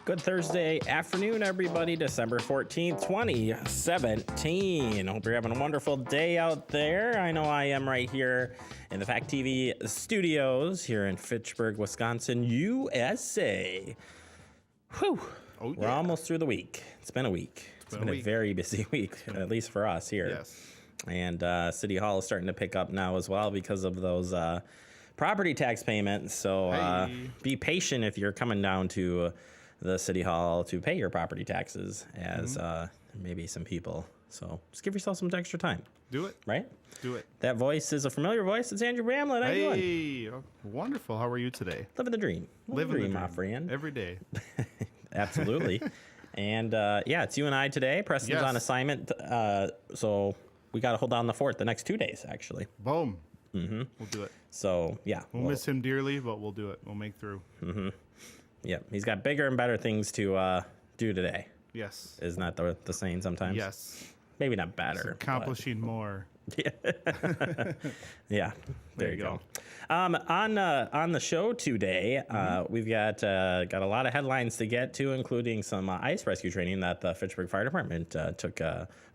Good Thursday afternoon, everybody. December 14th, 2017. Hope you're having a wonderful day out there. I know I am right here in the FACTv studios here in Fitchburg, Wisconsin, USA. Whew. Oh, We're almost through the week. It's been a week. It's been a very busy week, at least for us here. Yes. And City Hall is starting to pick up now as well because of those property tax payments. So be patient if you're coming down to the City Hall to pay your property taxes, as maybe some people. So just give yourself some extra time. Do it. Right? Do it. That voice is a familiar voice. It's Andrew Bramlett. How you doing? Hey, wonderful. How are you today? Living the dream. Living the dream, my friend. Every day. Absolutely. And yeah, it's you and I today. Preston's on assignment. So we got to hold down the fort the next 2 days, actually. Boom. We'll do it. So yeah. We'll miss him dearly, but we'll do it. We'll make through. Yeah, he's got bigger and better things to do today. Yes. Isn't that the saying sometimes? Yes. Maybe not better. He's accomplishing more. Yeah, there you go. On the show today, we've got a lot of headlines to get to, including some ice rescue training that the Fitchburg Fire Department took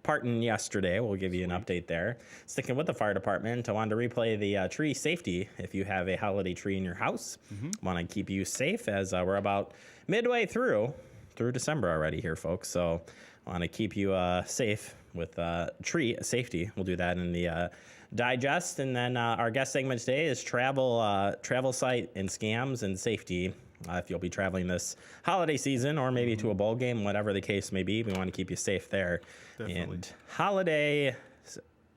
part in yesterday. We'll give you an update there. Sticking with the fire department, I wanted to replay the tree safety. If you have a holiday tree in your house, want to keep you safe, as we're about midway through December already here, folks. So I want to keep you safe with tree safety. We'll do that in the digest. And then our guest segment today is travel site and scams and safety. If you'll be traveling this holiday season or maybe to a bowl game, whatever the case may be, we want to keep you safe there. Definitely. And holiday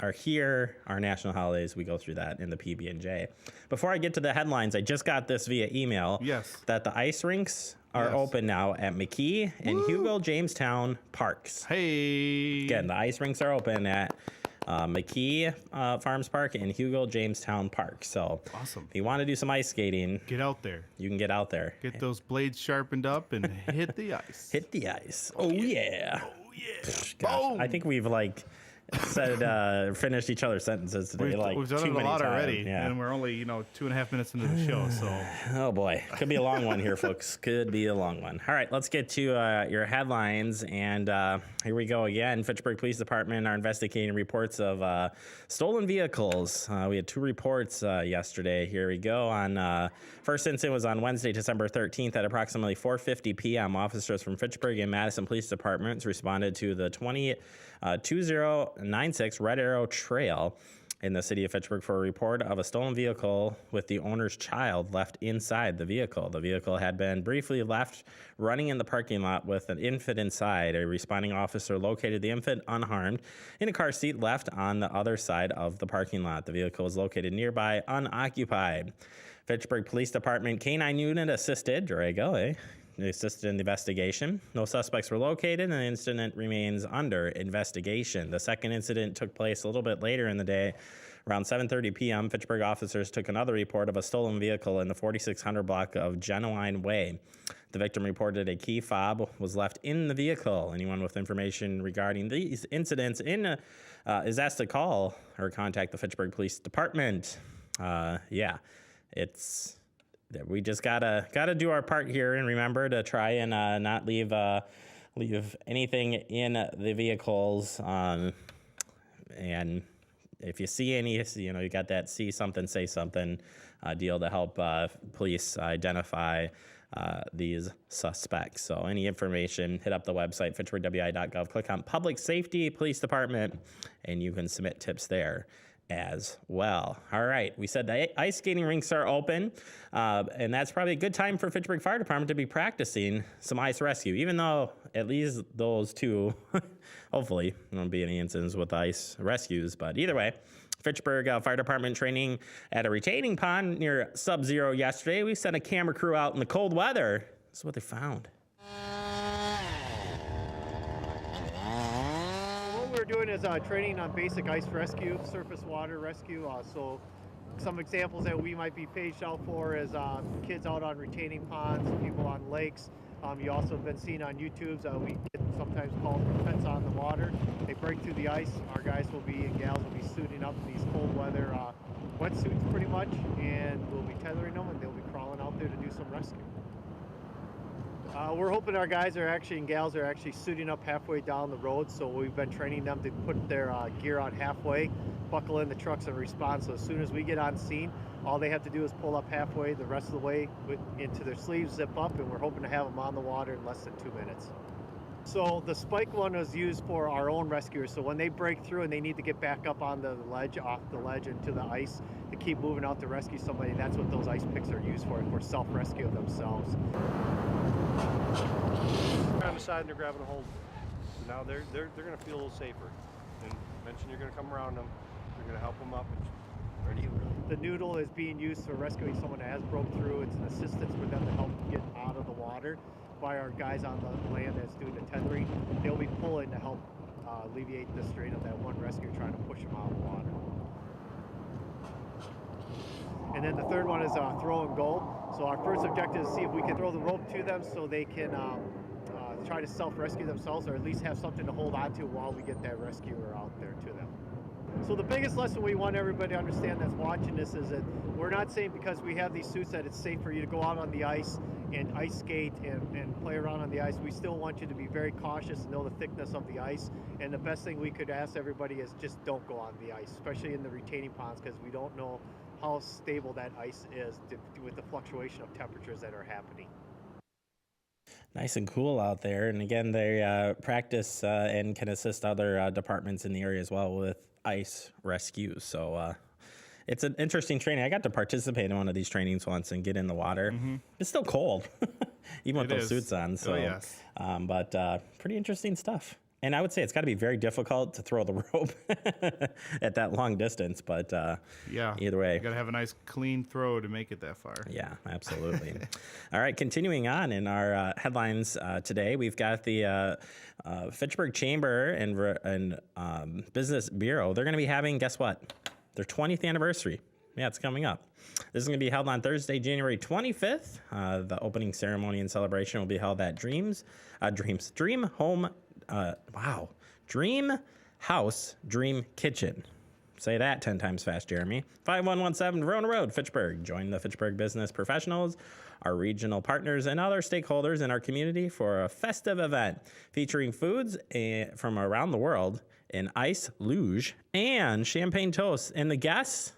are here, our national holidays. We go through that in the PB&J. Before I get to the headlines, I just got this via email that the ice rinks are open now at McKee and Hugo Jamestown Parks. Hey. Again, the ice rinks are open at McKee Farms Park and Hugo Jamestown Park. So awesome. If you want to do some ice skating, get out there. You can get out there. Get those blades sharpened up and hit the ice. Hit the ice. Oh, yeah. Oh, yeah. Gosh, Boom. I think we've finished each other's sentences today. We've done it a lot already, and we're only 2.5 minutes into the show. So, oh boy, could be a long one here, folks. Could be a long one. All right, let's get to your headlines, and here we go again. Fitchburg Police Department are investigating reports of stolen vehicles. We had 2 reports yesterday. Here we go. On first incident was on Wednesday, December 13th at approximately 4:50 p.m. Officers from Fitchburg and Madison Police Departments responded to the 2096 Red Arrow Trail in the city of Fitchburg for a report of a stolen vehicle with the owner's child left inside the vehicle. The vehicle had been briefly left running in the parking lot with an infant inside. A responding officer located the infant unharmed in a car seat left on the other side of the parking lot. The vehicle was located nearby, unoccupied. Fitchburg Police Department K-9 unit assisted, Drago, They assisted in the investigation. No suspects were located, and the incident remains under investigation. The second incident took place a little bit later in the day. Around 7:30 p.m., Fitchburg officers took another report of a stolen vehicle in the 4600 block of Genuine Way. The victim reported a key fob was left in the vehicle. Anyone with information regarding these incidents is asked to call or contact the Fitchburg Police Department. We just gotta do our part here and remember to try and not leave anything in the vehicles. And if you see any, you got that see something, say something deal to help police identify these suspects. So any information, hit up the website, fitchburgwi.gov, click on Public Safety Police Department, and you can submit tips there as well. All right, we said the ice skating rinks are open, and that's probably a good time for Fitchburg Fire Department to be practicing some ice rescue, even though at least those 2, hopefully there won't be any incidents with ice rescues, but either way, Fitchburg Fire Department training at a retaining pond near Sub-Zero yesterday. We sent a camera crew out in the cold weather. This is what they found. What we're doing is training on basic ice rescue, surface water rescue. So some examples that we might be paged out for is kids out on retaining ponds, people on lakes. You also have been seen on YouTube's. We get sometimes called pets on the water. They break through the ice. Our guys will be, and gals will be suiting up in these cold weather wetsuits pretty much, and we'll be tethering them, and they'll be crawling out there to do some rescue. We're hoping our guys are actually and gals are actually suiting up halfway down the road. So we've been training them to put their gear on halfway, buckle in the trucks and respond. So as soon as we get on scene, all they have to do is pull up halfway the rest of the way into their sleeves, zip up, and we're hoping to have them on the water in less than 2 minutes. So the spike one was used for our own rescuers. So when they break through and they need to get back up on the ledge, off the ledge into the ice to keep moving out to rescue somebody, that's what those ice picks are used for self-rescue of themselves. They're on the side and they're grabbing a hold. So now they're going to feel a little safer. And mention you're going to come around them. You're going to help them up and ready to go. The noodle is being used for rescuing someone that has broke through. It's an assistance for them to help get out of the water by our guys on the land that's doing the tethering. They'll be pulling to help alleviate the strain of that one rescuer trying to push them out of the water. And then the third one is throw and go. So our first objective is to see if we can throw the rope to them so they can try to self-rescue themselves, or at least have something to hold on to while we get that rescuer out there to them. So the biggest lesson we want everybody to understand that's watching this is that we're not saying because we have these suits that it's safe for you to go out on the ice and ice skate and play around on the ice. We still want you to be very cautious and know the thickness of the ice. And the best thing we could ask everybody is just don't go on the ice, especially in the retaining ponds, because we don't know how stable that ice is with the fluctuation of temperatures that are happening. Nice and cool out there. And again, they practice and can assist other departments in the area as well with ice rescues. So it's an interesting training. I got to participate in one of these trainings once and get in the water. It's still cold, even with those suits on. So, yes. But pretty interesting stuff. And I would say it's got to be very difficult to throw the rope at that long distance. But yeah, either way, you got to have a nice clean throw to make it that far. Yeah, absolutely. All right, continuing on in our headlines today, we've got the Fitchburg Chamber and Business Bureau. They're going to be having, guess what? Their 20th anniversary. Yeah, it's coming up. This is going to be held on Thursday, January 25th. The opening ceremony and celebration will be held at Dream House, Dream Kitchen. Say that 10 times fast, Jeremy. 5117 Verona Road, Fitchburg. Join the Fitchburg business professionals, our regional partners, and other stakeholders in our community for a festive event featuring foods from around the world, an ice luge, and champagne toast. And the guests,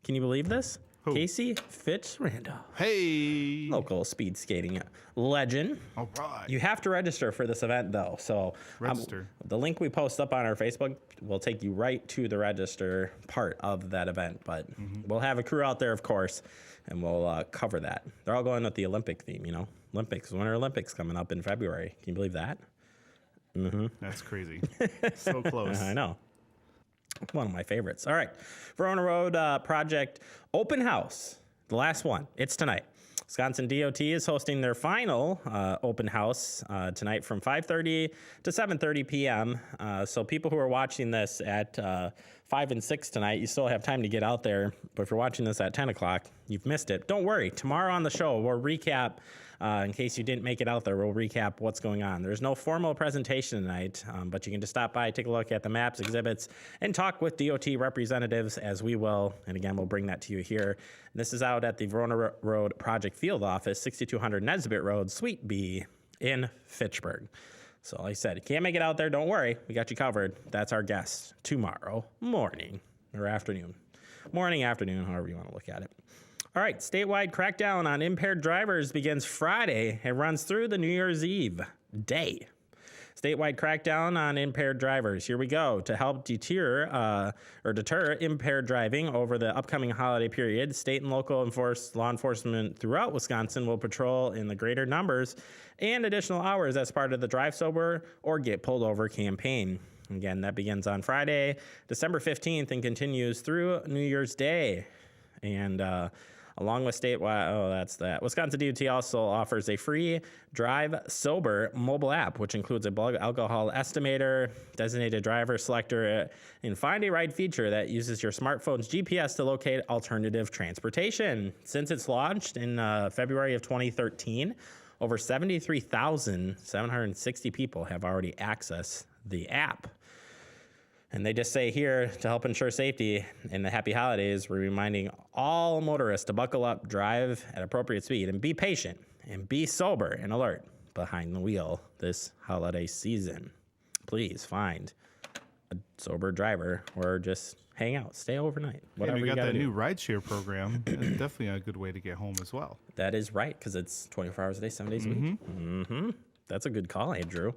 can you believe this? Who? Casey Fitzrandall. Hey! Local speed skating legend. All right. You have to register for this event, though. So Register. The link we post up on our Facebook will take you right to the register part of that event. But we'll have a crew out there, of course, and we'll cover that. They're all going with the Olympic theme, you know? Olympics, Winter Olympics coming up in February. Can you believe that? That's crazy. So close. I know. One of my favorites. All right. Verona Road Project Open House. The last one. It's tonight. Wisconsin DOT is hosting their final open house tonight from 5:30 to 7:30 p.m. So people who are watching this at 5 and 6 tonight, you still have time to get out there. But if you're watching this at 10 o'clock, you've missed it. Don't worry. Tomorrow on the show, we'll recap. In case you didn't make it out there, we'll recap what's going on. There's no formal presentation tonight, but you can just stop by, take a look at the maps, exhibits, and talk with DOT representatives as we will. And again, we'll bring that to you here. This is out at the Verona Road Project Field Office, 6200 Nesbitt Road, Suite B in Fitchburg. So like I said, you can't make it out there, don't worry. We got you covered. That's our guest tomorrow morning or afternoon. Morning, afternoon, however you want to look at it. All right, statewide crackdown on impaired drivers begins Friday and runs through the New Year's Eve day. Statewide crackdown on impaired drivers. Here we go. To help deter impaired driving over the upcoming holiday period, state and local law enforcement throughout Wisconsin will patrol in the greater numbers and additional hours as part of the Drive Sober or Get Pulled Over campaign. Again, that begins on Friday, December 15th, and continues through New Year's Day. And along with statewide, that's that. Wisconsin DOT also offers a free Drive Sober mobile app, which includes a blood alcohol estimator, designated driver selector, and Find a Ride feature that uses your smartphone's GPS to locate alternative transportation. Since its launched in February of 2013, over 73,760 people have already accessed the app. And they just say here, to help ensure safety in the happy holidays, we're reminding all motorists to buckle up, drive at appropriate speed, and be patient, and be sober and alert. behind the wheel this holiday season. Please find a sober driver or just hang out, stay overnight. Whatever we got you that do. new rideshare program. That's definitely a good way to get home as well. That is right, because it's 24 hours a day, 7 days a week. That's a good call, Andrew.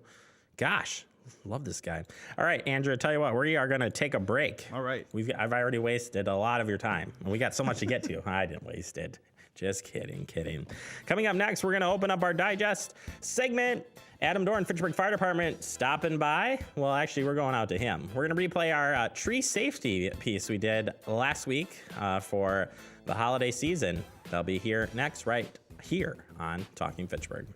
Gosh, love this guy. All right, Andrew, tell you what, we are going to take a break. All right. I've already wasted a lot of your time. We got so much to get to. I didn't waste it. Just kidding. Coming up next, we're going to open up our digest segment. Adam Dorn, Fitchburg Fire Department, stopping by. Well, actually, we're going out to him. We're going to replay our tree safety piece we did last week for the holiday season. They'll be here next, right here on Talking Fitchburg.